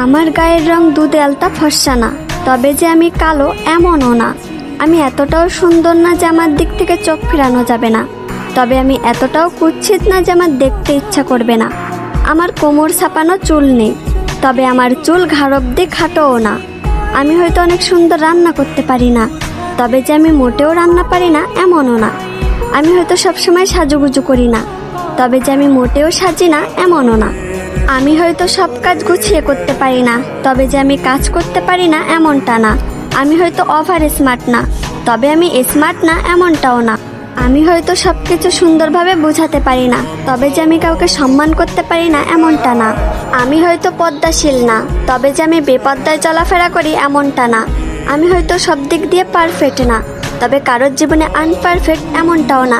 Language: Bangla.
আমার গায়ের রং দুধে আলতা ফর্সা না, তবে যে আমি কালো এমনও না। আমি এতটাও সুন্দর না যে আমার দিক থেকে চোখ ফেরানো যাবে না, তবে আমি এতটাও কুৎসিত না যে আমার দেখতে ইচ্ছা করবে না। আমার কোমর ছাপানো চুল নেই, তবে আমার চুল ঘাড় অব্দি খাটোও না। আমি হয়তো অনেক সুন্দর রান্না করতে পারি না, তবে যে আমি মোটেও রান্না পারি না এমনও না। আমি হয়তো সবসময় সাজুগুজু করি না, তবে যে আমি মোটেও সাজি না এমনও না। আমি হয়তো সব কাজ গুছিয়ে করতে পারি না, তবে যে আমি কাজ করতে পারি না এমনটা না। আমি হয়তো ওভার স্মার্ট না, তবে আমি স্মার্ট না এমনটাও না। আমি হয়তো সব কিছু সুন্দরভাবে বোঝাতে পারি না, তবে যে আমি কাউকে সম্মান করতে পারি না এমনটা না। আমি হয়তো পদ্মাশীল না, তবে যে আমি বেপদ্দায় চলাফেরা করি এমনটা না। আমি হয়তো সব দিক দিয়ে পারফেক্ট না, তবে কারোর জীবনে আনপারফেক্ট এমনটাও না।